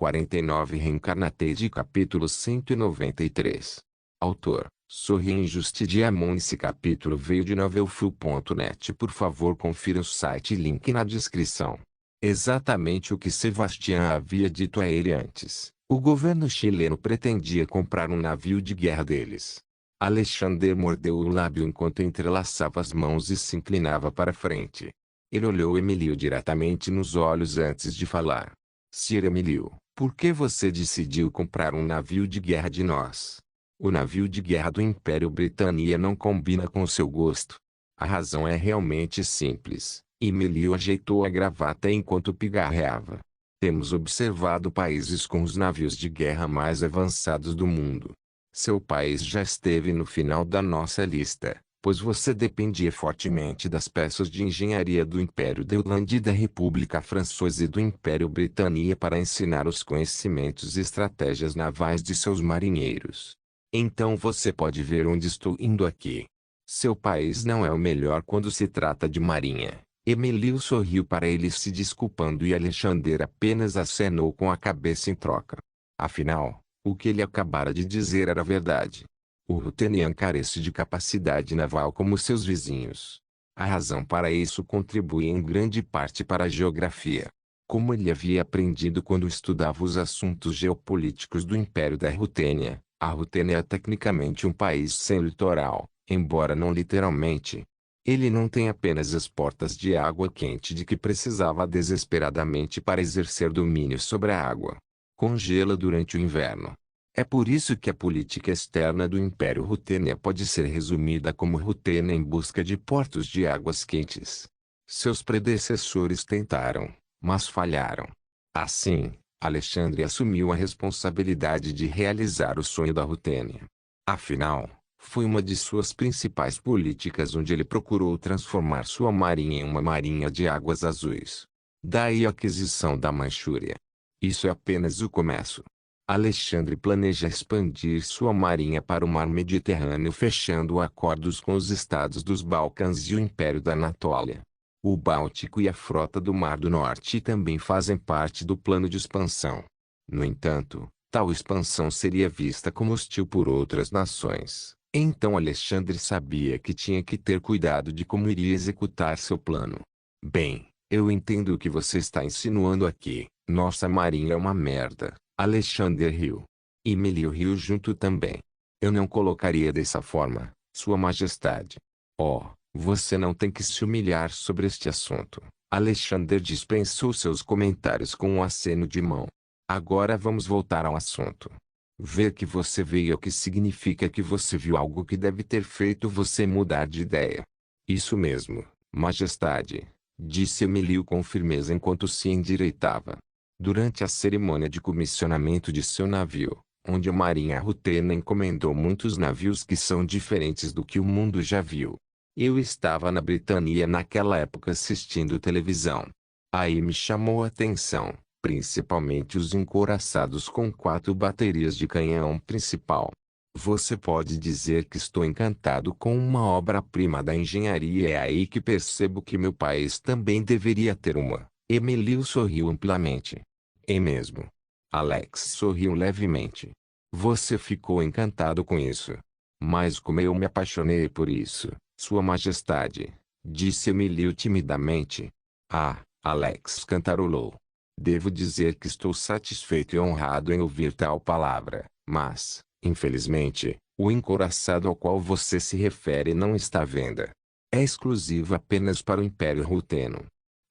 49 Reencarnated capítulo 193. Autor, Sorin Justidiamon. Esse capítulo veio de novelfull.net. Por favor confira o site e link na descrição. Exatamente o que Sebastián havia dito a ele antes. O governo chileno pretendia comprar um navio de guerra deles. Alexandre mordeu o lábio enquanto entrelaçava as mãos e se inclinava para frente. Ele olhou Emilio diretamente nos olhos antes de falar. Sir Emilio, por que você decidiu comprar um navio de guerra de nós? O navio de guerra do Império Britânia não combina com seu gosto. A razão é realmente simples. Emilio ajeitou a gravata enquanto pigarreava. Temos observado países com os navios de guerra mais avançados do mundo. Seu país já esteve no final da nossa lista, pois você dependia fortemente das peças de engenharia do Império da Irlanda e da República Francesa e do Império Britânia para ensinar os conhecimentos e estratégias navais de seus marinheiros. Então você pode ver onde estou indo aqui. Seu país não é o melhor quando se trata de marinha. Emilio sorriu para ele se desculpando e Alexandre apenas acenou com a cabeça em troca. Afinal, o que ele acabara de dizer era verdade. O Rutenian carece de capacidade naval como seus vizinhos. A razão para isso contribui em grande parte para a geografia. Como ele havia aprendido quando estudava os assuntos geopolíticos do Império da Rutênia, a Rutênia é tecnicamente um país sem litoral, embora não literalmente. Ele não tem apenas as portas de água quente de que precisava desesperadamente para exercer domínio sobre a água. Congela durante o inverno. É por isso que a política externa do Império Rutênia pode ser resumida como Rutênia em busca de portos de águas quentes. Seus predecessores tentaram, mas falharam. Assim, Alexandre assumiu a responsabilidade de realizar o sonho da Rutênia. Afinal, foi uma de suas principais políticas onde ele procurou transformar sua marinha em uma marinha de águas azuis. Daí a aquisição da Manchúria. Isso é apenas o começo. Alexandre planeja expandir sua marinha para o mar Mediterrâneo fechando acordos com os estados dos Balcãs e o Império da Anatólia. O Báltico e a frota do Mar do Norte também fazem parte do plano de expansão. No entanto, tal expansão seria vista como hostil por outras nações. Então Alexandre sabia que tinha que ter cuidado de como iria executar seu plano. Bem, eu entendo o que você está insinuando aqui. Nossa marinha é uma merda. Alexandre riu. Emilio riu junto também. Eu não colocaria dessa forma, Sua Majestade. Oh, você não tem que se humilhar sobre este assunto. Alexandre dispensou seus comentários com um aceno de mão. Agora vamos voltar ao assunto. Ver que você veio é o que significa que você viu algo que deve ter feito você mudar de ideia. Isso mesmo, Majestade, disse Emilio com firmeza enquanto se endireitava. Durante a cerimônia de comissionamento de seu navio, onde a Marinha Rutena encomendou muitos navios que são diferentes do que o mundo já viu. Eu estava na Britânia naquela época assistindo televisão. Aí me chamou a atenção, principalmente os encouraçados com 4 baterias de canhão principal. Você pode dizer que estou encantado com uma obra-prima da engenharia e é aí que percebo que meu país também deveria ter uma. Emilio sorriu amplamente. É mesmo. Alex sorriu levemente. Você ficou encantado com isso. Mas como eu me apaixonei por isso, Sua Majestade, disse Emilio timidamente. Ah, Alex cantarolou. Devo dizer que estou satisfeito e honrado em ouvir tal palavra, mas, infelizmente, o encouraçado ao qual você se refere não está à venda. É exclusivo apenas para o Império Ruteno.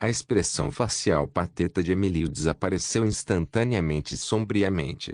A expressão facial pateta de Emilio desapareceu instantaneamente e sombriamente.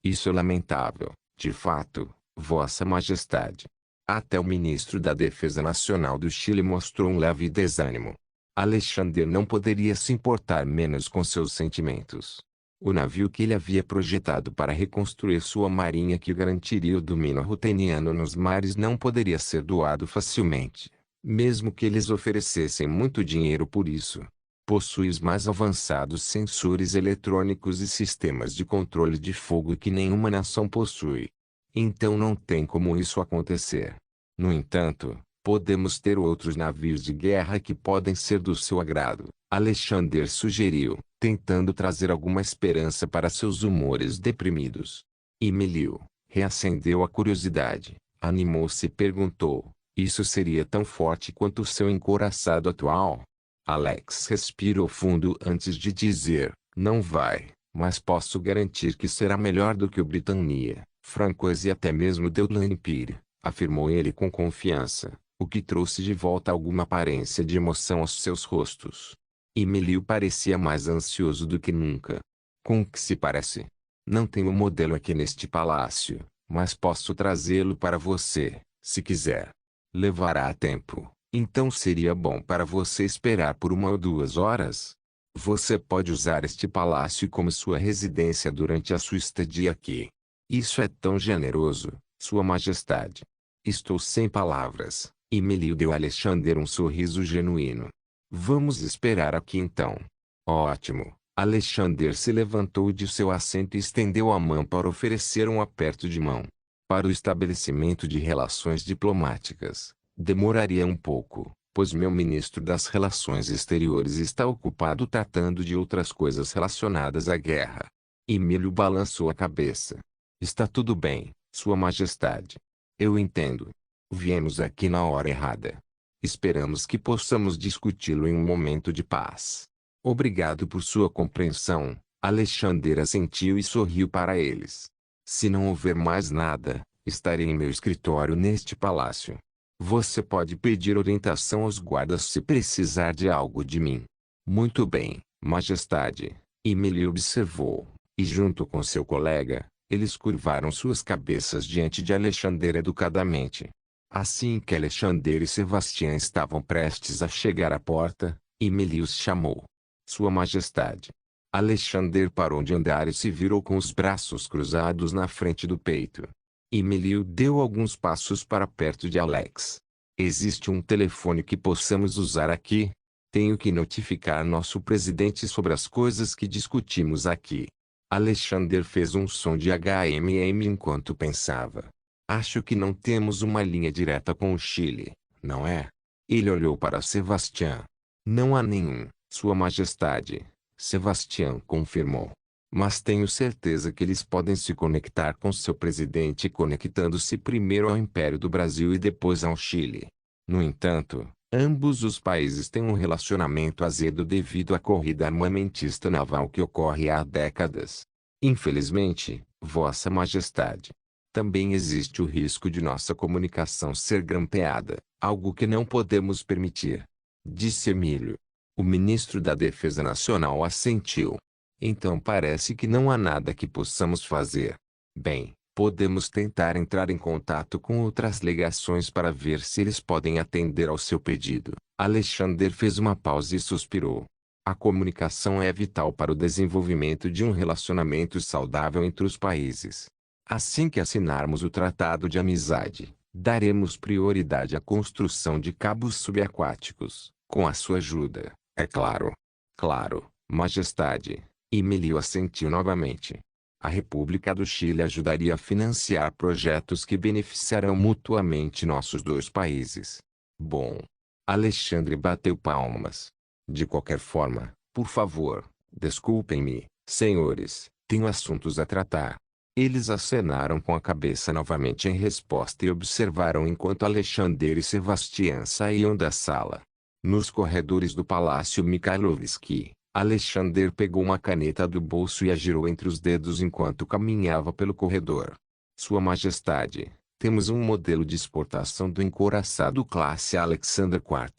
Isso é lamentável, de fato, Vossa Majestade. Até o ministro da Defesa Nacional do Chile mostrou um leve desânimo. Alexandre não poderia se importar menos com seus sentimentos. O navio que ele havia projetado para reconstruir sua marinha que garantiria o domínio ruteniano nos mares não poderia ser doado facilmente, mesmo que eles oferecessem muito dinheiro por isso. Possui os mais avançados sensores eletrônicos e sistemas de controle de fogo que nenhuma nação possui. Então não tem como isso acontecer. No entanto, podemos ter outros navios de guerra que podem ser do seu agrado, Alexandre sugeriu. tentando trazer alguma esperança para seus humores deprimidos. Emílio reacendeu a curiosidade, animou-se e perguntou: isso seria tão forte quanto o seu encouraçado atual? Alex respirou fundo antes de dizer: não vai, mas posso garantir que será melhor do que o Britannia, Francois e até mesmo Delampire, afirmou ele com confiança, o que trouxe de volta alguma aparência de emoção aos seus rostos. Emílio parecia mais ansioso do que nunca. Com o que se parece? Não tenho modelo aqui neste palácio, mas posso trazê-lo para você, se quiser. Levará tempo, então seria bom para você esperar por 1 ou 2 horas. Você pode usar este palácio como sua residência durante a sua estadia aqui. Isso é tão generoso, Sua Majestade. Estou sem palavras. Emílio deu a Alexander um sorriso genuíno. Vamos esperar aqui então. Ótimo. Alexander se levantou de seu assento e estendeu a mão para oferecer um aperto de mão. Para o estabelecimento de relações diplomáticas, demoraria um pouco, pois meu ministro das Relações Exteriores está ocupado tratando de outras coisas relacionadas à guerra. Emílio balançou a cabeça. Está tudo bem, Sua Majestade. Eu entendo. Viemos aqui na hora errada. Esperamos que possamos discuti-lo em um momento de paz. Obrigado por sua compreensão. Alexander assentiu e sorriu para eles. Se não houver mais nada, estarei em meu escritório neste palácio. Você pode pedir orientação aos guardas se precisar de algo de mim. Muito bem, Majestade. Emílio observou, e junto com seu colega, eles curvaram suas cabeças diante de Alexander educadamente. Assim que Alexander e Sebastião estavam prestes a chegar à porta, Emílio os chamou. Sua Majestade. Alexander parou de andar e se virou com os braços cruzados na frente do peito. Emílio deu alguns passos para perto de Alex. Existe um telefone que possamos usar aqui? Tenho que notificar nosso presidente sobre as coisas que discutimos aqui. Alexander fez um som de HMM enquanto pensava. Acho que não temos uma linha direta com o Chile, não é? Ele olhou para Sebastião. Não há nenhum, Sua Majestade. Sebastião confirmou. Mas tenho certeza que eles podem se conectar com seu presidente conectando-se primeiro ao Império do Brasil e depois ao Chile. No entanto, ambos os países têm um relacionamento azedo devido à corrida armamentista naval que ocorre há décadas. Infelizmente, Vossa Majestade. Também existe o risco de nossa comunicação ser grampeada, algo que não podemos permitir. Disse Emílio. O ministro da Defesa Nacional assentiu. Então parece que não há nada que possamos fazer. Bem, podemos tentar entrar em contato com outras legações para ver se eles podem atender ao seu pedido. Alexander fez uma pausa e suspirou. A comunicação é vital para o desenvolvimento de um relacionamento saudável entre os países. Assim que assinarmos o Tratado de Amizade, daremos prioridade à construção de cabos subaquáticos, com a sua ajuda, é claro. Claro, Majestade. Emílio assentiu novamente. A República do Chile ajudaria a financiar projetos que beneficiarão mutuamente nossos dois países. Bom. Alexandre bateu palmas. De qualquer forma, por favor, desculpem-me, senhores, tenho assuntos a tratar. Eles acenaram com a cabeça novamente em resposta e observaram enquanto Alexander e Sebastião saíam da sala. Nos corredores do Palácio Mikhailovsky, Alexander pegou uma caneta do bolso e a girou entre os dedos enquanto caminhava pelo corredor. Sua Majestade, temos um modelo de exportação do encouraçado classe Alexander IV.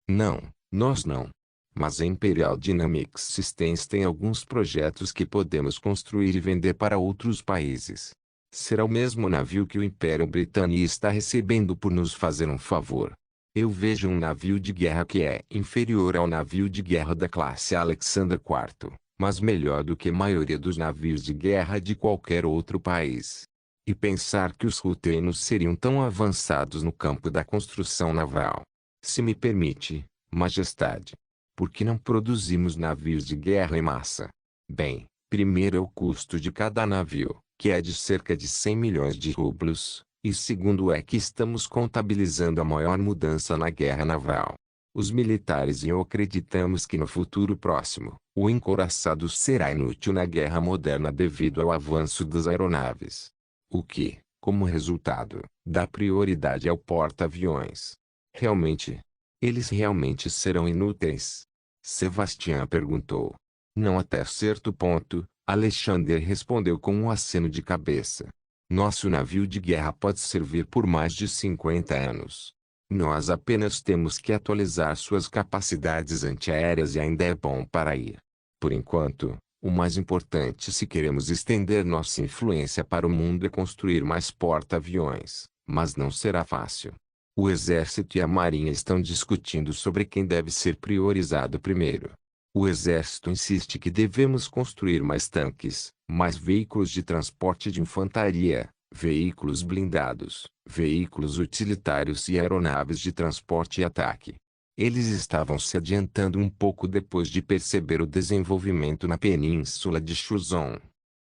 Não, nós não. Mas a Imperial Dynamics Systems tem alguns projetos que podemos construir e vender para outros países. Será o mesmo navio que o Império Britânico está recebendo por nos fazer um favor. Eu vejo um navio de guerra que é inferior ao navio de guerra da classe Alexander IV, mas melhor do que a maioria dos navios de guerra de qualquer outro país. E pensar que os rutenos seriam tão avançados no campo da construção naval. Se me permite, Majestade. Por que não produzimos navios de guerra em massa? Bem, primeiro é o custo de cada navio, que é de cerca de 100 milhões de rublos, e segundo é que estamos contabilizando a maior mudança na guerra naval. Os militares e eu acreditamos que no futuro próximo, o encouraçado será inútil na guerra moderna devido ao avanço das aeronaves. O que, como resultado, dá prioridade ao porta-aviões. Realmente? Eles realmente serão inúteis? Sebastian perguntou. Não até certo ponto, Alexander respondeu com um aceno de cabeça. Nosso navio de guerra pode servir por mais de 50 anos. Nós apenas temos que atualizar suas capacidades antiaéreas e ainda é bom para ir. Por enquanto, o mais importante se queremos estender nossa influência para o mundo é construir mais porta-aviões, mas não será fácil. O Exército e a Marinha estão discutindo sobre quem deve ser priorizado primeiro. O Exército insiste que devemos construir mais tanques, mais veículos de transporte de infantaria, veículos blindados, veículos utilitários e aeronaves de transporte e ataque. Eles estavam se adiantando um pouco depois de perceber o desenvolvimento na península de Chuzon.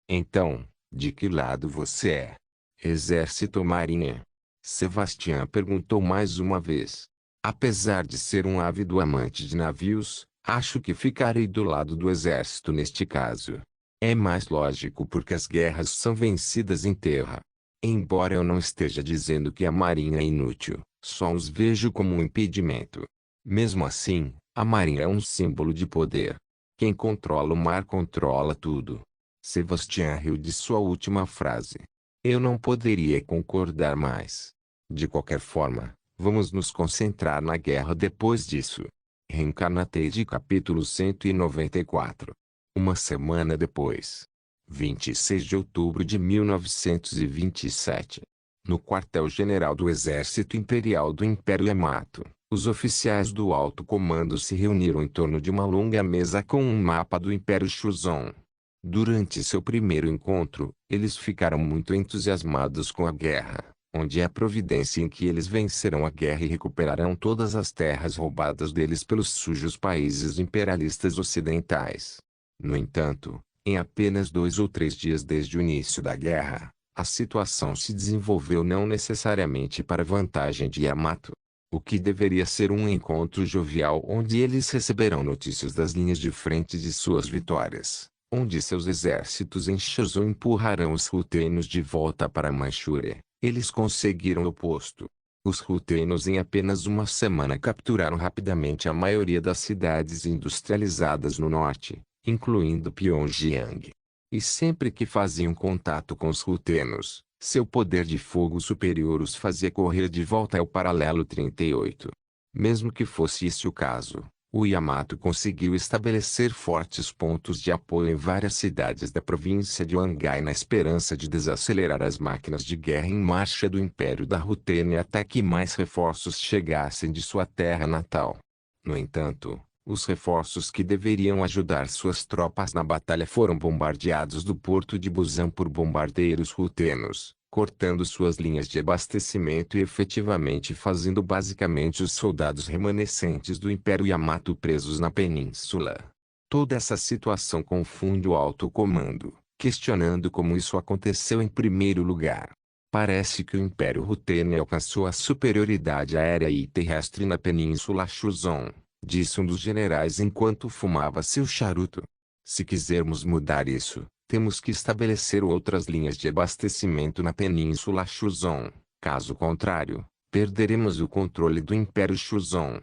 Então, de que lado você é? Exército ou Marinha? Sebastian perguntou mais uma vez. Apesar de ser um ávido amante de navios, acho que ficarei do lado do exército neste caso. É mais lógico porque as guerras são vencidas em terra. Embora eu não esteja dizendo que a marinha é inútil, só os vejo como um impedimento. Mesmo assim, a marinha é um símbolo de poder. Quem controla o mar controla tudo. Sebastian riu de sua última frase. Eu não poderia concordar mais. De qualquer forma, vamos nos concentrar na guerra depois disso. Reencarnatei capítulo 194. Uma semana depois. 26 de outubro de 1927. No quartel-general do Exército Imperial do Império Yamato, os oficiais do alto comando se reuniram em torno de uma longa mesa com um mapa do Império Chuzon. Durante seu primeiro encontro, eles ficaram muito entusiasmados com a guerra, onde é a providência em que eles vencerão a guerra e recuperarão todas as terras roubadas deles pelos sujos países imperialistas ocidentais. No entanto, em apenas 2 ou 3 dias desde o início da guerra, a situação se desenvolveu não necessariamente para a vantagem de Yamato. O que deveria ser um encontro jovial onde eles receberão notícias das linhas de frente de suas vitórias, onde seus exércitos em Shizou empurrarão os Rutênios de volta para Manchúria, eles conseguiram o oposto. Os Rutênios em apenas uma semana capturaram rapidamente a maioria das cidades industrializadas no norte, incluindo Pyongyang. E sempre que faziam contato com os Rutênios, seu poder de fogo superior os fazia correr de volta ao paralelo 38. Mesmo que fosse esse o caso, o Yamato conseguiu estabelecer fortes pontos de apoio em várias cidades da província de Wangai na esperança de desacelerar as máquinas de guerra em marcha do Império da Rutênia até que mais reforços chegassem de sua terra natal. No entanto, os reforços que deveriam ajudar suas tropas na batalha foram bombardeados do porto de Busan por bombardeiros rutênios, cortando suas linhas de abastecimento e efetivamente fazendo basicamente os soldados remanescentes do Império Yamato presos na península. Toda essa situação confunde o alto comando, questionando como isso aconteceu em primeiro lugar. Parece que o Império Rutênia alcançou a superioridade aérea e terrestre na península Chuzon, disse um dos generais enquanto fumava seu charuto. Se quisermos mudar isso, temos que estabelecer outras linhas de abastecimento na península Chuzon. Caso contrário, perderemos o controle do Império Chuzon.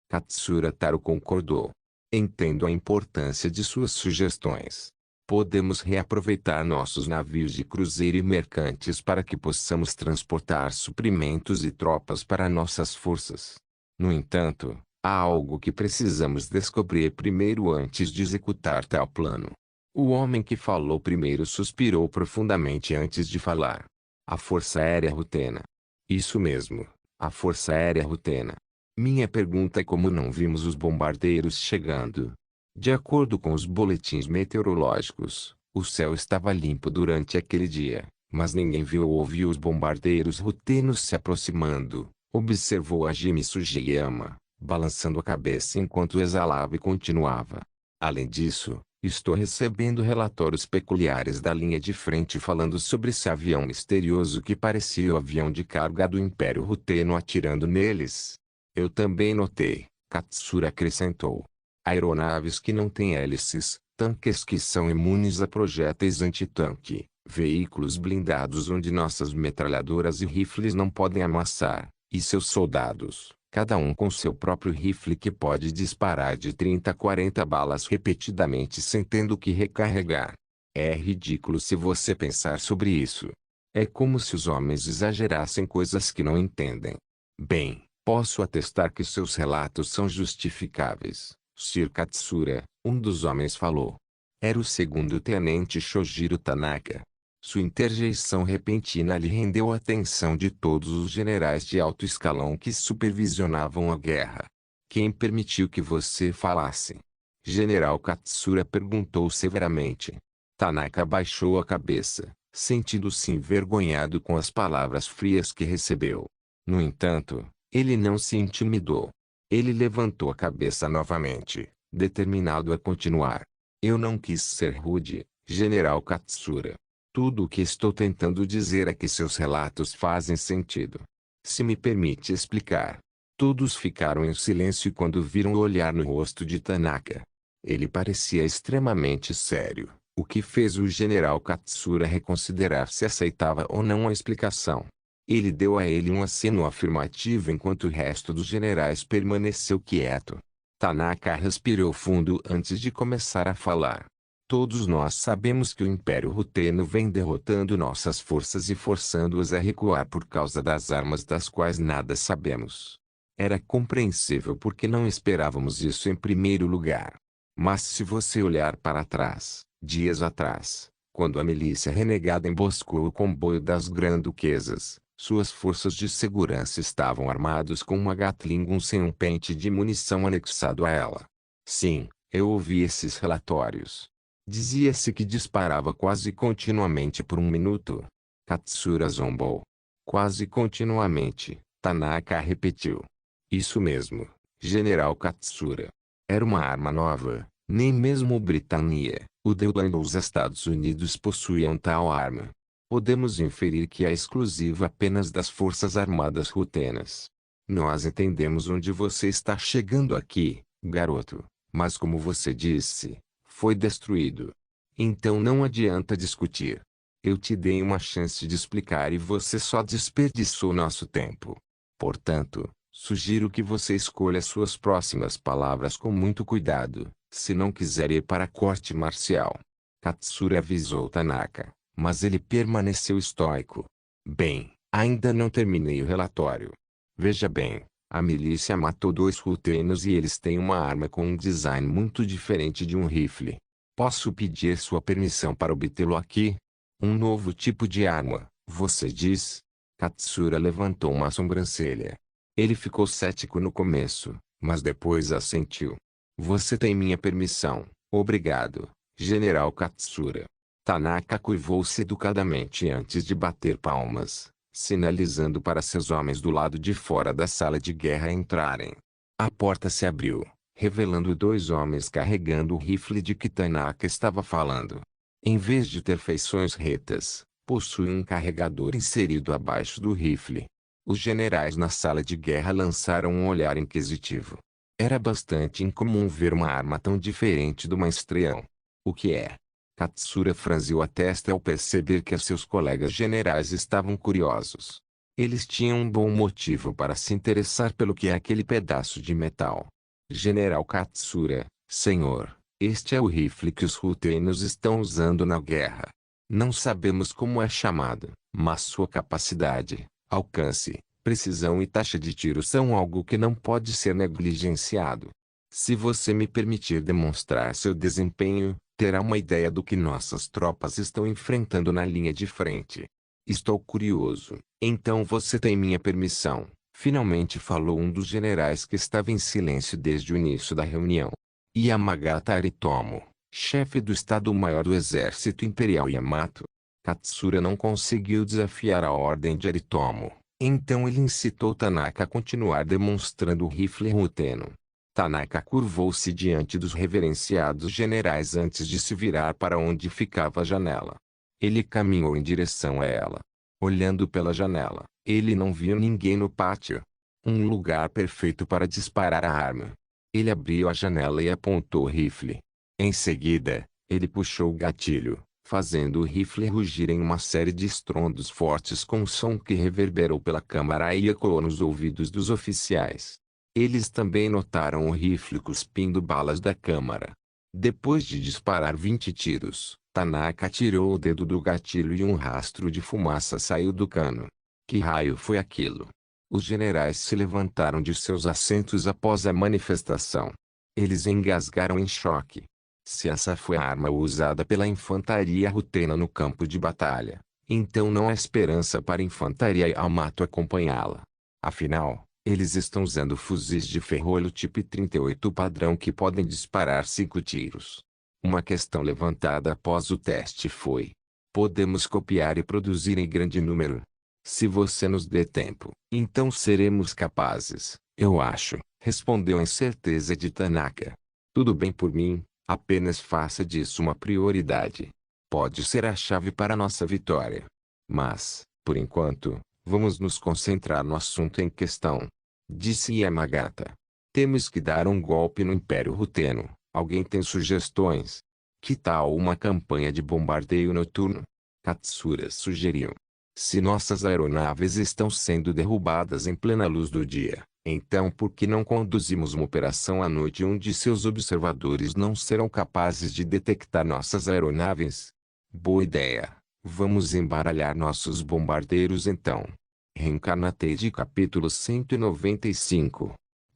Katsura Taro concordou. Entendo a importância de suas sugestões. Podemos reaproveitar nossos navios de cruzeiro e mercantes para que possamos transportar suprimentos e tropas para nossas forças. No entanto, há algo que precisamos descobrir primeiro antes de executar tal plano. O homem que falou primeiro suspirou profundamente antes de falar. A Força Aérea Rutena. Isso mesmo, a Força Aérea Rutena. Minha pergunta é como não vimos os bombardeiros chegando. De acordo com os boletins meteorológicos, o céu estava limpo durante aquele dia, mas ninguém viu ou ouviu os bombardeiros rutenos se aproximando, observou Hajime Sugiyama, balançando a cabeça enquanto exalava e continuava. Além disso, estou recebendo relatórios peculiares da linha de frente falando sobre esse avião misterioso que parecia o avião de carga do Império Ruteno atirando neles. Eu também notei, Katsura acrescentou. Aeronaves que não têm hélices, tanques que são imunes a projéteis antitanque, veículos blindados onde nossas metralhadoras e rifles não podem amassar, e seus soldados, cada um com seu próprio rifle que pode disparar de 30 a 40 balas repetidamente sem tendo que recarregar. É ridículo se você pensar sobre isso. É como se os homens exagerassem coisas que não entendem. Bem, posso atestar que seus relatos são justificáveis, Sr. Katsura, um dos homens falou. Era o segundo-tenente Shojiro Tanaka. Sua interjeição repentina lhe rendeu a atenção de todos os generais de alto escalão que supervisionavam a guerra. Quem permitiu que você falasse? General Katsura perguntou severamente. Tanaka baixou a cabeça, sentindo-se envergonhado com as palavras frias que recebeu. No entanto, ele não se intimidou. Ele levantou a cabeça novamente, determinado a continuar. Eu não quis ser rude, General Katsura. Tudo o que estou tentando dizer é que seus relatos fazem sentido. Se me permite explicar. Todos ficaram em silêncio quando viram o olhar no rosto de Tanaka. Ele parecia extremamente sério, o que fez o General Katsura reconsiderar se aceitava ou não a explicação. Ele deu a ele um aceno afirmativo enquanto o resto dos generais permaneceu quieto. Tanaka respirou fundo antes de começar a falar. Todos nós sabemos que o Império Ruteno vem derrotando nossas forças e forçando-as a recuar por causa das armas das quais nada sabemos. Era compreensível porque não esperávamos isso em primeiro lugar. Mas se você olhar para trás, dias atrás, quando a milícia renegada emboscou o comboio das Grã-Duquesas, suas forças de segurança estavam armados com uma Gatling-1 sem um pente de munição anexado a ela. Sim, eu ouvi esses relatórios. Dizia-se que disparava quase continuamente por um minuto. Katsura zombou. Quase continuamente, Tanaka repetiu. Isso mesmo, General Katsura. Era uma arma nova, nem mesmo Britânia, o Dewan ou os Estados Unidos possuíam tal arma. Podemos inferir que é exclusiva apenas das Forças Armadas Rutenas. Nós entendemos onde você está chegando aqui, garoto, mas como você disse, foi destruído. Então não adianta discutir. Eu te dei uma chance de explicar e você só desperdiçou nosso tempo. Portanto, sugiro que você escolha suas próximas palavras com muito cuidado, se não quiser ir para a corte marcial. Katsura avisou Tanaka, mas ele permaneceu estoico. Bem, ainda não terminei o relatório. Veja bem, a milícia matou 2 rutenos e eles têm uma arma com um design muito diferente de um rifle. Posso pedir sua permissão para obtê-lo aqui? Um novo tipo de arma, você diz? Katsura levantou uma sobrancelha. Ele ficou cético no começo, mas depois assentiu. Você tem minha permissão, obrigado, General Katsura. Tanaka curvou-se educadamente antes de bater palmas, sinalizando para seus homens do lado de fora da sala de guerra entrarem. A porta se abriu, revelando 2 homens carregando o rifle de que Tanaka estava falando. Em vez de ter feições retas, possui um carregador inserido abaixo do rifle. Os generais na sala de guerra lançaram um olhar inquisitivo. Era bastante incomum ver uma arma tão diferente do maestrião. O que é? Katsura franziu a testa ao perceber que seus colegas generais estavam curiosos. Eles tinham um bom motivo para se interessar pelo que é aquele pedaço de metal. General Katsura, senhor, este é o rifle que os rutenos estão usando na guerra. Não sabemos como é chamado, mas sua capacidade, alcance, precisão e taxa de tiro são algo que não pode ser negligenciado. Se você me permitir demonstrar seu desempenho, terá uma ideia do que nossas tropas estão enfrentando na linha de frente. Estou curioso, então você tem minha permissão. Finalmente falou um dos generais que estava em silêncio desde o início da reunião. Yamagata Aritomo, chefe do Estado-Maior do Exército Imperial Yamato. Katsura não conseguiu desafiar a ordem de Aritomo, então ele incitou Tanaka a continuar demonstrando o rifle ruteno. Tanaka curvou-se diante dos reverenciados generais antes de se virar para onde ficava a janela. Ele caminhou em direção a ela. Olhando pela janela, ele não viu ninguém no pátio. Um lugar perfeito para disparar a arma. Ele abriu a janela e apontou o rifle. Em seguida, ele puxou o gatilho, fazendo o rifle rugir em uma série de estrondos fortes com um som que reverberou pela câmara e ecoou nos ouvidos dos oficiais. Eles também notaram o rifle cuspindo balas da câmara. Depois de disparar 20 tiros, Tanaka tirou o dedo do gatilho e um rastro de fumaça saiu do cano. Que raio foi aquilo? Os generais se levantaram de seus assentos após a manifestação. Eles engasgaram em choque. Se essa foi a arma usada pela infantaria rutena no campo de batalha, então não há esperança para a infantaria Yamato acompanhá-la. Afinal, eles estão usando fuzis de ferrolho tipo 38 padrão que podem disparar 5 tiros. Uma questão levantada após o teste foi: podemos copiar e produzir em grande número? Se você nos dê tempo, então seremos capazes, eu acho, respondeu a incerteza de Tanaka. Tudo bem por mim, apenas faça disso uma prioridade. Pode ser a chave para nossa vitória. Mas, por enquanto, vamos nos concentrar no assunto em questão, disse Yamagata. Temos que dar um golpe no Império Ruteno. Alguém tem sugestões? Que tal uma campanha de bombardeio noturno? Katsura sugeriu. Se nossas aeronaves estão sendo derrubadas em plena luz do dia, então por que não conduzimos uma operação à noite onde seus observadores não serão capazes de detectar nossas aeronaves? Boa ideia. Vamos embaralhar nossos bombardeiros então. Reencarnate capítulo 195.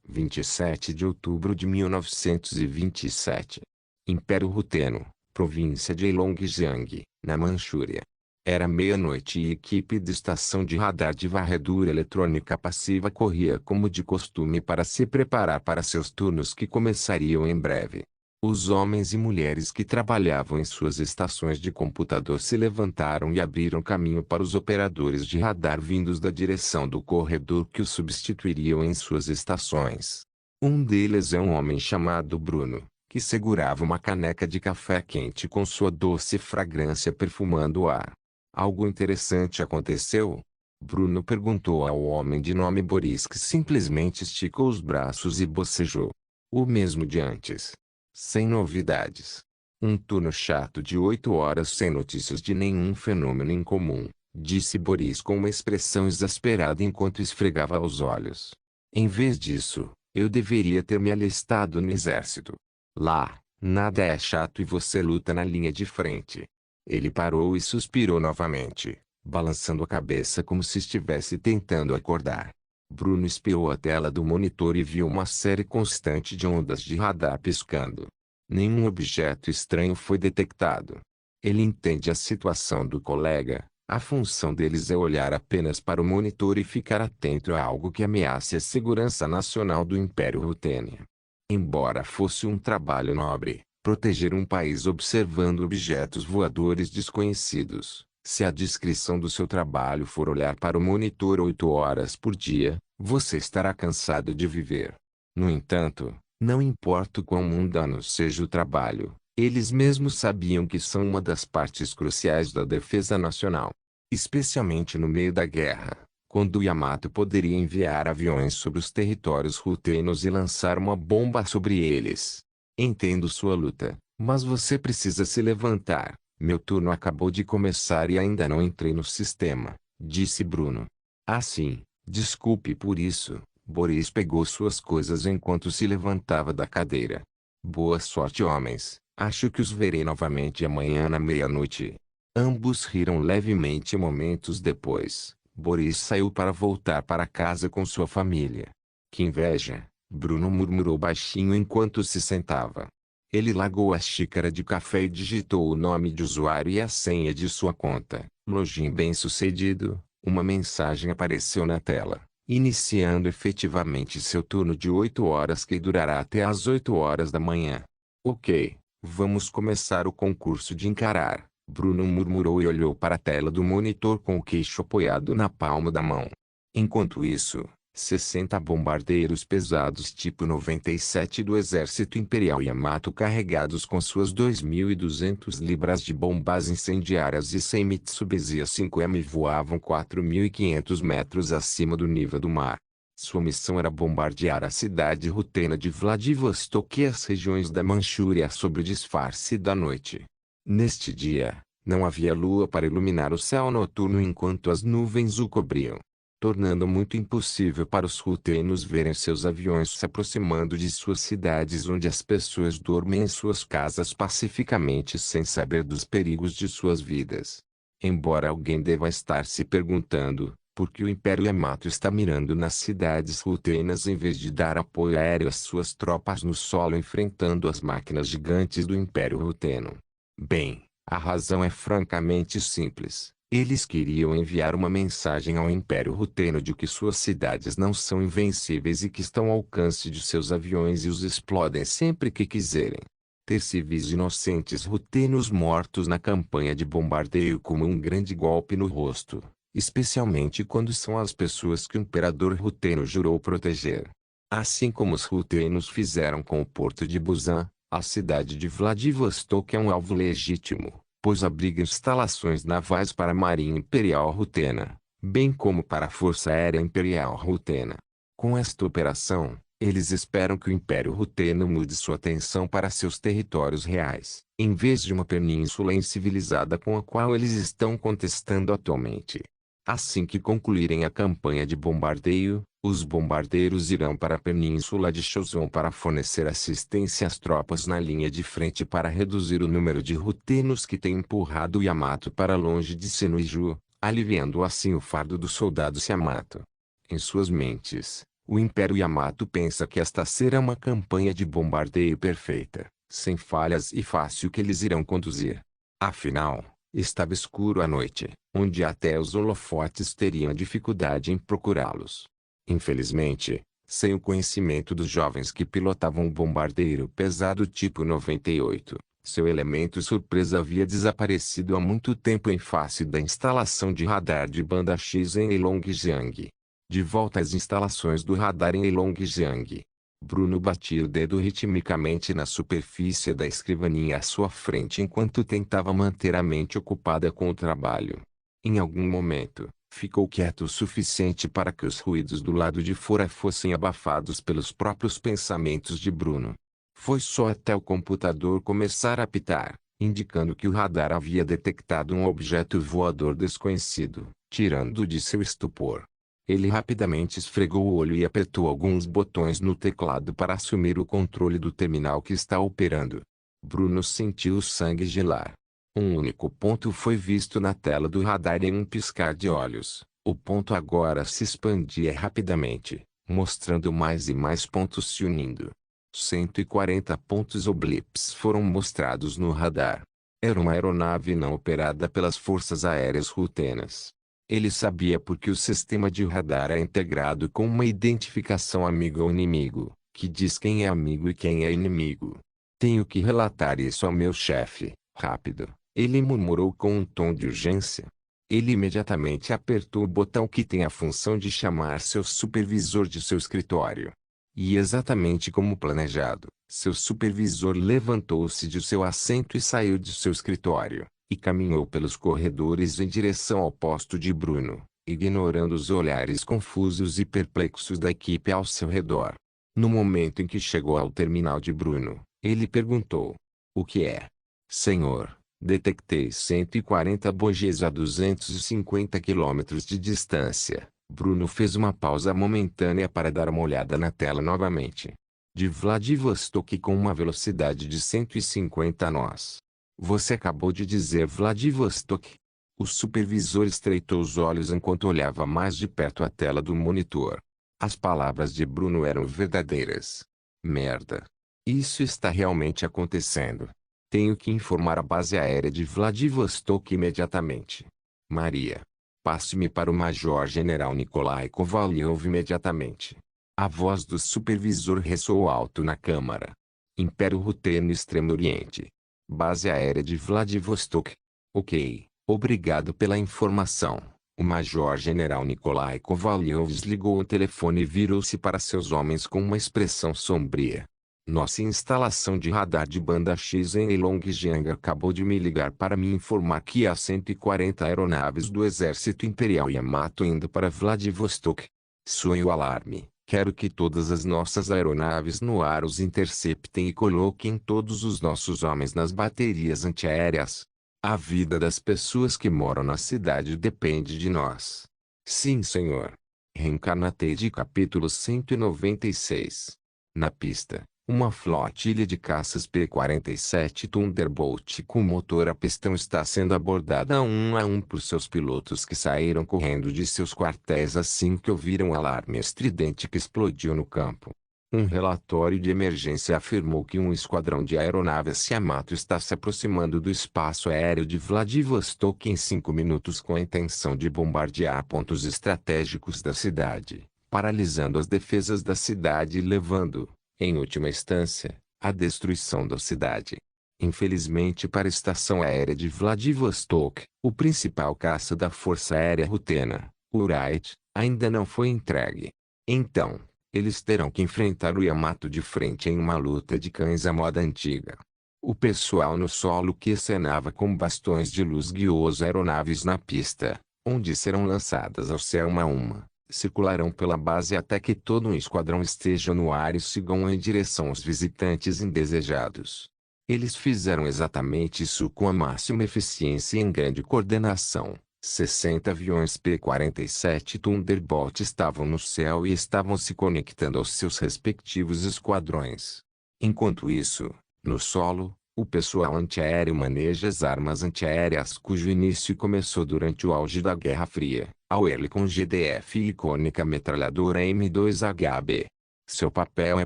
27 de outubro de 1927. Império Ruteno, província de Heilongjiang, na Manchúria. Era meia-noite e a equipe de estação de radar de varredura eletrônica passiva corria como de costume para se preparar para seus turnos que começariam em breve. Os homens e mulheres que trabalhavam em suas estações de computador se levantaram e abriram caminho para os operadores de radar vindos da direção do corredor que os substituiriam em suas estações. Um deles é um homem chamado Bruno, que segurava uma caneca de café quente com sua doce fragrância perfumando o ar. Algo interessante aconteceu? Bruno perguntou ao homem de nome Boris, que simplesmente esticou os braços e bocejou. O mesmo de antes. Sem novidades. Um turno chato de 8 horas sem notícias de nenhum fenômeno incomum, disse Boris com uma expressão exasperada enquanto esfregava os olhos. Em vez disso, eu deveria ter me alistado no exército. Lá, nada é chato e você luta na linha de frente. Ele parou e suspirou novamente, balançando a cabeça como se estivesse tentando acordar. Bruno espiou a tela do monitor e viu uma série constante de ondas de radar piscando. Nenhum objeto estranho foi detectado. Ele entende a situação do colega. A função deles é olhar apenas para o monitor e ficar atento a algo que ameace a segurança nacional do Império Rutênia. Embora fosse um trabalho nobre, proteger um país observando objetos voadores desconhecidos. Se a descrição do seu trabalho for olhar para o monitor 8 horas por dia, você estará cansado de viver. No entanto, não importa o quão mundano seja o trabalho, eles mesmos sabiam que são uma das partes cruciais da defesa nacional. Especialmente no meio da guerra, quando Yamato poderia enviar aviões sobre os territórios rutenos e lançar uma bomba sobre eles. Entendo sua luta, mas você precisa se levantar. Meu turno acabou de começar e ainda não entrei no sistema, disse Bruno. Ah sim, desculpe por isso. Boris pegou suas coisas enquanto se levantava da cadeira. Boa sorte, homens. Acho que os verei novamente amanhã na meia-noite. Ambos riram levemente momentos depois. Boris saiu para voltar para casa com sua família. Que inveja, Bruno murmurou baixinho enquanto se sentava. Ele largou a xícara de café e digitou o nome de usuário e a senha de sua conta. Login bem-sucedido. Uma mensagem apareceu na tela, iniciando efetivamente seu turno de 8 horas que durará até às 8 horas da manhã. Ok, vamos começar o concurso de encarar. Bruno murmurou e olhou para a tela do monitor com o queixo apoiado na palma da mão. Enquanto isso, 60 bombardeiros pesados tipo 97 do Exército Imperial Yamato carregados com suas 2.200 libras de bombas incendiárias e 100 Mitsubishi A5M voavam 4.500 metros acima do nível do mar. Sua missão era bombardear a cidade rutena de Vladivostok e as regiões da Manchúria sob o disfarce da noite. Neste dia, não havia lua para iluminar o céu noturno enquanto as nuvens o cobriam, tornando muito impossível para os rutenos verem seus aviões se aproximando de suas cidades onde as pessoas dormem em suas casas pacificamente sem saber dos perigos de suas vidas. Embora alguém deva estar se perguntando, por que o Império Yamato está mirando nas cidades rutenas em vez de dar apoio aéreo às suas tropas no solo enfrentando as máquinas gigantes do Império Ruteno? Bem, a razão é francamente simples. Eles queriam enviar uma mensagem ao Império Ruteno de que suas cidades não são invencíveis e que estão ao alcance de seus aviões e os explodem sempre que quiserem. Ter civis inocentes rutenos mortos na campanha de bombardeio como um grande golpe no rosto, especialmente quando são as pessoas que o imperador ruteno jurou proteger. Assim como os rutenos fizeram com o porto de Busan, a cidade de Vladivostok é um alvo legítimo, pois abriga instalações navais para a Marinha Imperial Rutena, bem como para a Força Aérea Imperial Rutena. Com esta operação, eles esperam que o Império Ruteno mude sua atenção para seus territórios reais, em vez de uma península incivilizada com a qual eles estão contestando atualmente. Assim que concluírem a campanha de bombardeio, os bombardeiros irão para a península de Choson para fornecer assistência às tropas na linha de frente para reduzir o número de rutenos que têm empurrado o Yamato para longe de Senuiju, aliviando assim o fardo dos soldados Yamato. Em suas mentes, o Império Yamato pensa que esta será uma campanha de bombardeio perfeita, sem falhas e fácil que eles irão conduzir. Afinal, estava escuro à noite, onde até os holofotes teriam dificuldade em procurá-los. Infelizmente, sem o conhecimento dos jovens que pilotavam o bombardeiro pesado tipo 98, seu elemento surpresa havia desaparecido há muito tempo em face da instalação de radar de banda X em Heilongjiang. De volta às instalações do radar em Heilongjiang, Bruno batia o dedo ritmicamente na superfície da escrivaninha à sua frente enquanto tentava manter a mente ocupada com o trabalho. Em algum momento, ficou quieto o suficiente para que os ruídos do lado de fora fossem abafados pelos próprios pensamentos de Bruno. Foi só até o computador começar a apitar, indicando que o radar havia detectado um objeto voador desconhecido, tirando-o de seu estupor. Ele rapidamente esfregou o olho e apertou alguns botões no teclado para assumir o controle do terminal que está operando. Bruno sentiu o sangue gelar. Um único ponto foi visto na tela do radar em um piscar de olhos. O ponto agora se expandia rapidamente, mostrando mais e mais pontos se unindo. 140 pontos ou blips foram mostrados no radar. Era uma aeronave não operada pelas forças aéreas rutenas. Ele sabia porque o sistema de radar é integrado com uma identificação amigo ou inimigo, que diz quem é amigo e quem é inimigo. Tenho que relatar isso ao meu chefe, rápido, ele murmurou com um tom de urgência. Ele imediatamente apertou o botão que tem a função de chamar seu supervisor de seu escritório. E exatamente como planejado, seu supervisor levantou-se de seu assento e saiu de seu escritório e caminhou pelos corredores em direção ao posto de Bruno, ignorando os olhares confusos e perplexos da equipe ao seu redor. No momento em que chegou ao terminal de Bruno, ele perguntou: "O que é?" "Senhor, detectei 140 bogies a 250 quilômetros de distância." Bruno fez uma pausa momentânea para dar uma olhada na tela novamente. "De Vladivostok com uma velocidade de 150 nós." "Você acabou de dizer Vladivostok?" O supervisor estreitou os olhos enquanto olhava mais de perto a tela do monitor. As palavras de Bruno eram verdadeiras. "Merda. Isso está realmente acontecendo. Tenho que informar a base aérea de Vladivostok imediatamente. Maria, passe-me para o Major-General Nikolai Kovalyov imediatamente." A voz do supervisor ressoou alto na câmara. "Império Ruteno Extremo Oriente. Base aérea de Vladivostok." "Ok, obrigado pela informação." O Major-General Nikolai Kovalyov desligou o telefone e virou-se para seus homens com uma expressão sombria. "Nossa instalação de radar de banda X em Heilongjiang acabou de me ligar para me informar que há 140 aeronaves do Exército Imperial Yamato indo para Vladivostok." Soe o alarme. Quero que todas as nossas aeronaves no ar os interceptem e coloquem todos os nossos homens nas baterias antiaéreas. A vida das pessoas que moram na cidade depende de nós. Sim, senhor. Reencarnated capítulo 196. Na pista, uma flotilha de caças P-47 Thunderbolt com motor a pistão está sendo abordada um a um por seus pilotos que saíram correndo de seus quartéis assim que ouviram o alarme estridente que explodiu no campo. Um relatório de emergência afirmou que um esquadrão de aeronaves Yamato está se aproximando do espaço aéreo de Vladivostok em 5 minutos com a intenção de bombardear pontos estratégicos da cidade, paralisando as defesas da cidade e levando, em última instância, à destruição da cidade. Infelizmente para a estação aérea de Vladivostok, o principal caça da Força Aérea Rutena, o Wright, ainda não foi entregue. Então, eles terão que enfrentar o Yamato de frente em uma luta de cães à moda antiga. O pessoal no solo que acenava com bastões de luz guiou as aeronaves na pista, onde serão lançadas ao céu uma a uma. Circularão pela base até que todo um esquadrão esteja no ar e sigam em direção aos visitantes indesejados. Eles fizeram exatamente isso com a máxima eficiência e em grande coordenação. 60 aviões P-47 Thunderbolt estavam no céu e estavam se conectando aos seus respectivos esquadrões. Enquanto isso, no solo, o pessoal antiaéreo maneja as armas antiaéreas cujo início começou durante o auge da Guerra Fria, a Oerlikon GDF e icônica metralhadora M2HB. Seu papel é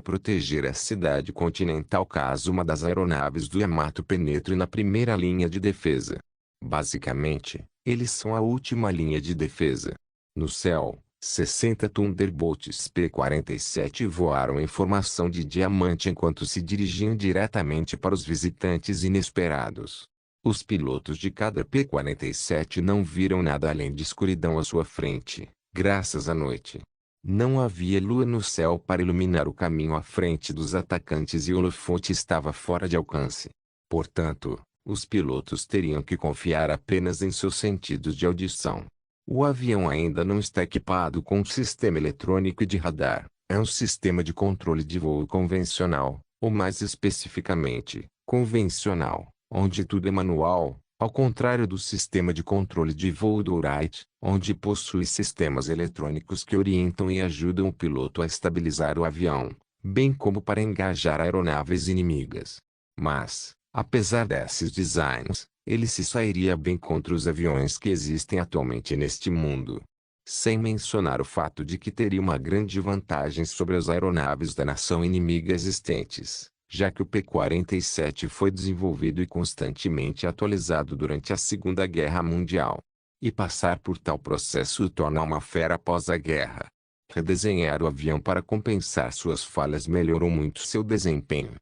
proteger a cidade continental caso uma das aeronaves do Yamato penetre na primeira linha de defesa. Basicamente, eles são a última linha de defesa. No céu, 60 Thunderbolts P-47 voaram em formação de diamante enquanto se dirigiam diretamente para os visitantes inesperados. Os pilotos de cada P-47 não viram nada além de escuridão à sua frente, graças à noite. Não havia lua no céu para iluminar o caminho à frente dos atacantes e o holofote estava fora de alcance. Portanto, os pilotos teriam que confiar apenas em seus sentidos de audição. O avião ainda não está equipado com um sistema eletrônico e de radar. É um sistema de controle de voo convencional, ou mais especificamente, convencional, onde tudo é manual, ao contrário do sistema de controle de voo do Wright, onde possui sistemas eletrônicos que orientam e ajudam o piloto a estabilizar o avião, bem como para engajar aeronaves inimigas. Mas, apesar desses designs, ele se sairia bem contra os aviões que existem atualmente neste mundo. Sem mencionar o fato de que teria uma grande vantagem sobre as aeronaves da nação inimiga existentes, já que o P-47 foi desenvolvido e constantemente atualizado durante a Segunda Guerra Mundial. E passar por tal processo o torna uma fera após a guerra. Redesenhar o avião para compensar suas falhas melhorou muito seu desempenho.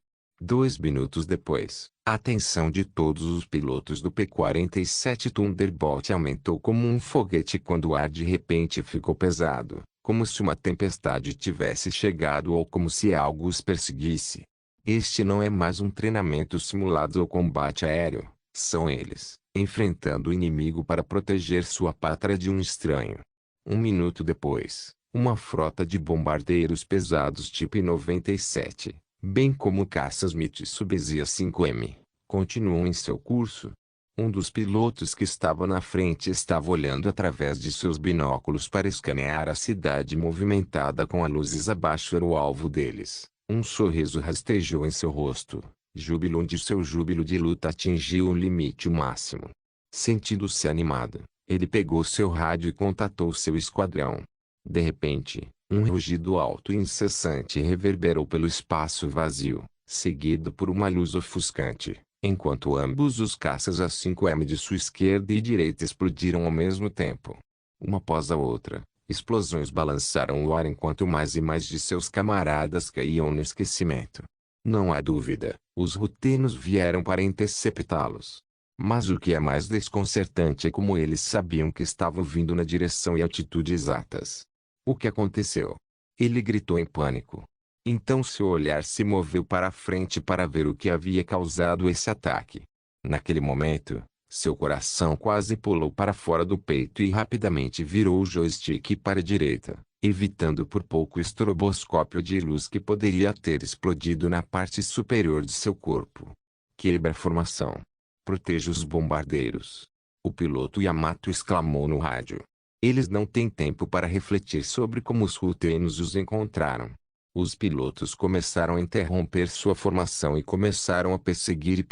2 minutos depois, a atenção de todos os pilotos do P-47 Thunderbolt aumentou como um foguete quando o ar de repente ficou pesado, como se uma tempestade tivesse chegado ou como se algo os perseguisse. Este não é mais um treinamento simulado ou combate aéreo, são eles, enfrentando o inimigo para proteger sua pátria de um estranho. 1 minuto depois, uma frota de bombardeiros pesados tipo I-97, bem como caças Mitsubishi A-5M, continuam em seu curso. Um dos pilotos que estava na frente estava olhando através de seus binóculos para escanear a cidade movimentada com as luzes abaixo era o alvo deles. Um sorriso rastejou em seu rosto, júbilo onde seu júbilo de luta atingiu o limite máximo. Sentindo-se animado, ele pegou seu rádio e contatou seu esquadrão. De repente, um rugido alto e incessante reverberou pelo espaço vazio, seguido por uma luz ofuscante, enquanto ambos os caças A-5M de sua esquerda e direita explodiram ao mesmo tempo. Uma após a outra, explosões balançaram o ar enquanto mais e mais de seus camaradas caíam no esquecimento. Não há dúvida, os rutenos vieram para interceptá-los. Mas o que é mais desconcertante é como eles sabiam que estavam vindo na direção e altitude exatas. O que aconteceu? Ele gritou em pânico. Então seu olhar se moveu para a frente para ver o que havia causado esse ataque. Naquele momento, seu coração quase pulou para fora do peito e rapidamente virou o joystick para a direita, evitando por pouco o estroboscópio de luz que poderia ter explodido na parte superior de seu corpo. Quebre a formação. Proteja os bombardeiros. O piloto Yamato exclamou no rádio. Eles não têm tempo para refletir sobre como os rutênios os encontraram. Os pilotos começaram a interromper sua formação e começaram a perseguir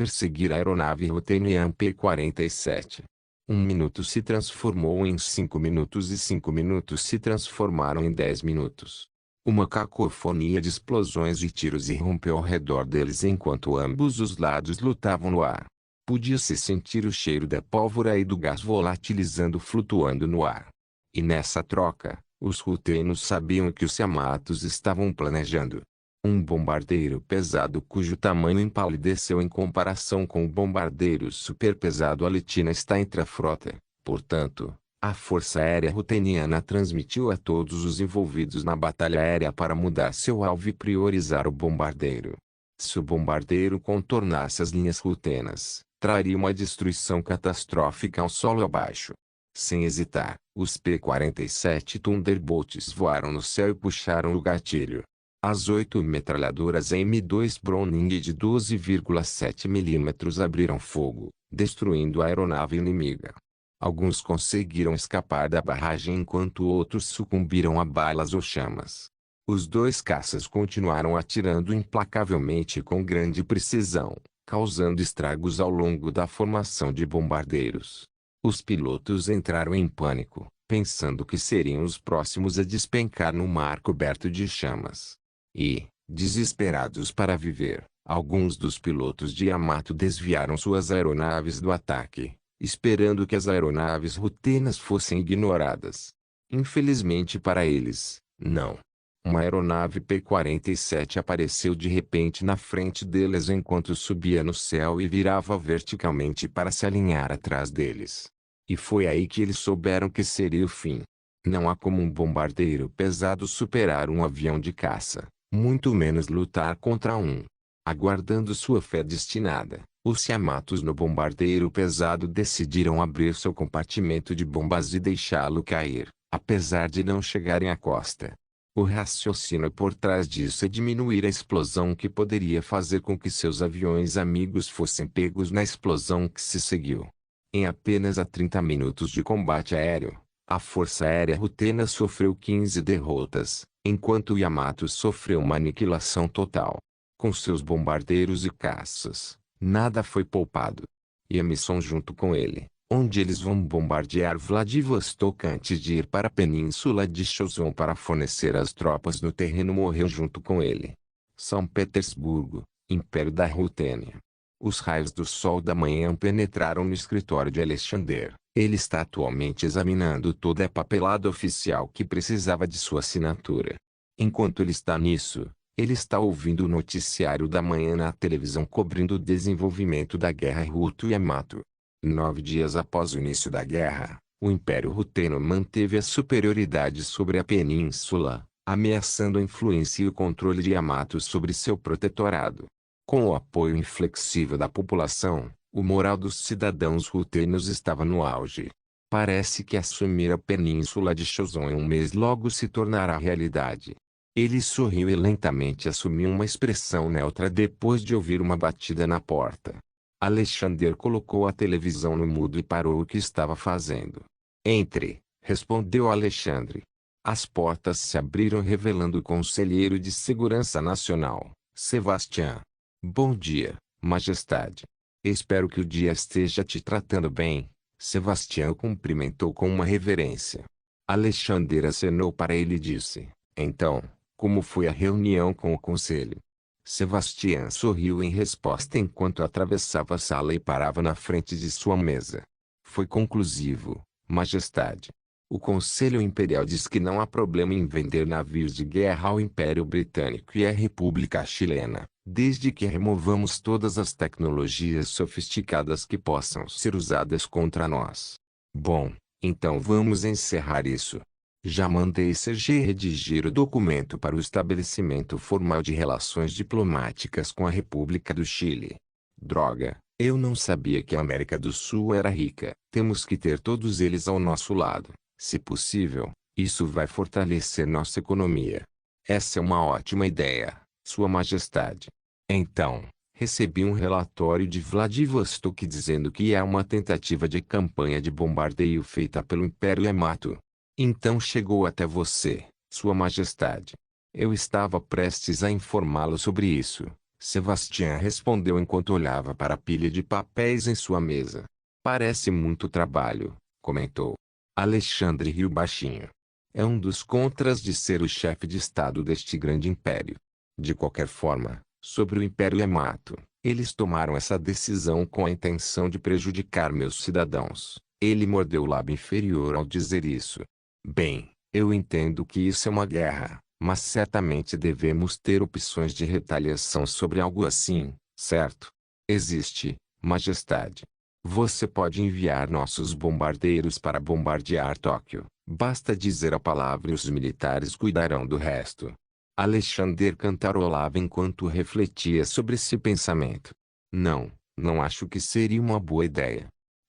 a aeronave Rutenian P-47. 1 minuto se transformou em 5 minutos e 5 minutos se transformaram em 10 minutos. Uma cacofonia de explosões e tiros irrompeu ao redor deles enquanto ambos os lados lutavam no ar. Podia-se sentir o cheiro da pólvora e do gás volatilizando flutuando no ar. E nessa troca, os rutênios sabiam que os Yamatos estavam planejando. Um bombardeiro pesado cujo tamanho empalideceu em comparação com o bombardeiro superpesado Aletina está entre a frota. Portanto, a Força Aérea Ruteniana transmitiu a todos os envolvidos na batalha aérea para mudar seu alvo e priorizar o bombardeiro. Se o bombardeiro contornasse as linhas rutenas, traria uma destruição catastrófica ao solo abaixo. Sem hesitar, os P-47 Thunderbolts voaram no céu e puxaram o gatilho. As 8 metralhadoras M2 Browning de 12,7 mm abriram fogo, destruindo a aeronave inimiga. Alguns conseguiram escapar da barragem enquanto outros sucumbiram a balas ou chamas. Os dois caças continuaram atirando implacavelmente com grande precisão, causando estragos ao longo da formação de bombardeiros. Os pilotos entraram em pânico, pensando que seriam os próximos a despencar no mar coberto de chamas. E, desesperados para viver, alguns dos pilotos de Yamato desviaram suas aeronaves do ataque, esperando que as aeronaves rutênias fossem ignoradas. Infelizmente para eles, não. Uma aeronave P-47 apareceu de repente na frente deles enquanto subia no céu e virava verticalmente para se alinhar atrás deles. E foi aí que eles souberam que seria o fim. Não há como um bombardeiro pesado superar um avião de caça, muito menos lutar contra um. Aguardando sua fé destinada, os Yamatos no bombardeiro pesado decidiram abrir seu compartimento de bombas e deixá-lo cair, apesar de não chegarem à costa. O raciocínio por trás disso é diminuir a explosão que poderia fazer com que seus aviões amigos fossem pegos na explosão que se seguiu. Em apenas 30 minutos de combate aéreo, a Força Aérea Rutena sofreu 15 derrotas, enquanto o Yamato sofreu uma aniquilação total. Com seus bombardeiros e caças, nada foi poupado. E a missão junto com ele, onde eles vão bombardear Vladivostok antes de ir para a península de Choson para fornecer as tropas no terreno, morreu junto com ele. São Petersburgo, Império da Rutênia. Os raios do sol da manhã penetraram no escritório de Alexander. Ele está atualmente examinando toda a papelada oficial que precisava de sua assinatura. Enquanto ele está nisso, ele está ouvindo o noticiário da manhã na televisão cobrindo o desenvolvimento da guerra Ruto-Yamato. 9 dias após o início da guerra, o Império Ruteno manteve a superioridade sobre a península, ameaçando a influência e o controle de Yamato sobre seu protetorado. Com o apoio inflexível da população, o moral dos cidadãos rutenos estava no auge. Parece que assumir a península de Choson em um mês logo se tornará realidade. Ele sorriu e lentamente assumiu uma expressão neutra depois de ouvir uma batida na porta. Alexander colocou a televisão no mudo e parou o que estava fazendo. Entre, respondeu Alexandre. As portas se abriram revelando o Conselheiro de Segurança Nacional, Sebastião. Bom dia, Majestade. Espero que o dia esteja te tratando bem. Sebastião cumprimentou com uma reverência. Alexander acenou para ele e disse, então, como foi a reunião com o conselho? Sebastião sorriu em resposta enquanto atravessava a sala e parava na frente de sua mesa. Foi conclusivo, Majestade. O Conselho Imperial diz que não há problema em vender navios de guerra ao Império Britânico e à República Chilena, desde que removamos todas as tecnologias sofisticadas que possam ser usadas contra nós. Bom, então vamos encerrar isso. Já mandei Sergei redigir o documento para o estabelecimento formal de relações diplomáticas com a República do Chile. Droga, eu não sabia que a América do Sul era rica. Temos que ter todos eles ao nosso lado, se possível, Isso vai fortalecer nossa economia. Essa é uma ótima ideia, Sua Majestade. Então, recebi um relatório de Vladivostok dizendo que é uma tentativa de campanha de bombardeio feita pelo Império Yamato. Então chegou até você, Sua Majestade. Eu estava prestes a informá-lo sobre isso. Sebastian respondeu enquanto olhava para a pilha de papéis em sua mesa. Parece muito trabalho, comentou. Alexandre riu baixinho. É um dos contras de ser o chefe de estado deste grande império. De qualquer forma, sobre o Império Yamato, eles tomaram essa decisão com a intenção de prejudicar meus cidadãos. Ele mordeu o lábio inferior ao dizer isso. Bem, eu entendo que isso é uma guerra, mas certamente devemos ter opções de retaliação sobre algo assim, certo? Existe, Majestade. Você pode enviar nossos bombardeiros para bombardear Tóquio. Basta dizer a palavra e os militares cuidarão do resto. Alexander cantarolava enquanto refletia sobre esse pensamento. Não, não acho que seria uma boa ideia.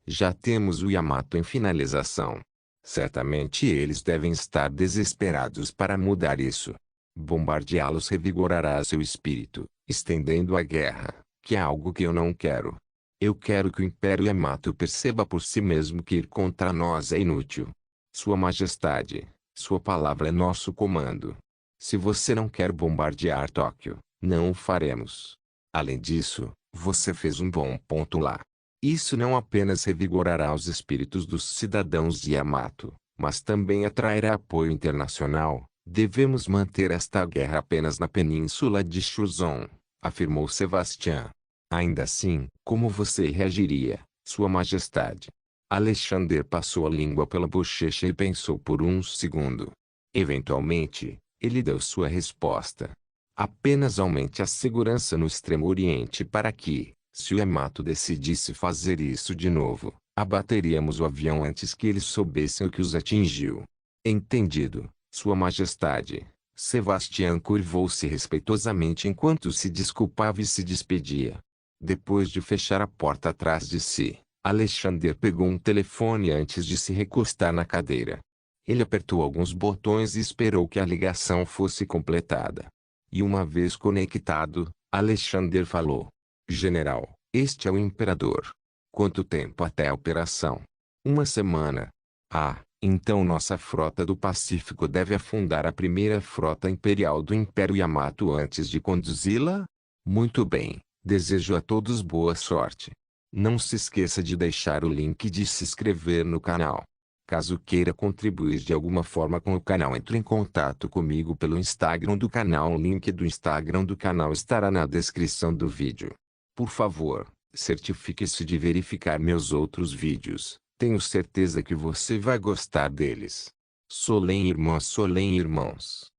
Já temos o Yamato em finalização. Certamente eles devem estar desesperados para mudar isso. Bombardeá-los revigorará seu espírito, estendendo a guerra, que é algo que eu não quero. Eu quero que o Império Yamato perceba por si mesmo que ir contra nós é inútil. Sua Majestade, sua palavra é nosso comando. Se você não quer bombardear Tóquio, não o faremos. Além disso, você fez um bom ponto lá. Isso não apenas revigorará os espíritos dos cidadãos de Yamato, mas também atrairá apoio internacional. Devemos manter esta guerra apenas na península de Chuzon, afirmou Sebastian. Ainda assim, como você reagiria, Sua Majestade? Alexander passou a língua pela bochecha e pensou por um segundo. Eventualmente, ele deu sua resposta. Apenas aumente a segurança no Extremo Oriente para que, se o Yamato decidisse fazer isso de novo, abateríamos o avião antes que eles soubessem o que os atingiu. Entendido, Sua Majestade. Sebastian curvou-se respeitosamente enquanto se desculpava e se despedia. Depois de fechar a porta atrás de si, Alexander pegou um telefone antes de se recostar na cadeira. Ele apertou alguns botões e esperou que a ligação fosse completada. E uma vez conectado, Alexander falou. General, este é o Imperador. Quanto tempo até a operação? Uma semana. Ah, então nossa frota do Pacífico deve afundar a primeira frota imperial do Império Yamato antes de conduzi-la? Muito bem, desejo a todos boa sorte. Não se esqueça de deixar o link de se inscrever no canal. Caso queira contribuir de alguma forma com o canal, entre em contato comigo pelo Instagram do canal. O link do Instagram do canal estará na descrição do vídeo. Por favor, certifique-se de verificar meus outros vídeos. Tenho certeza que você vai gostar deles. Solem irmãs, Solem irmãos.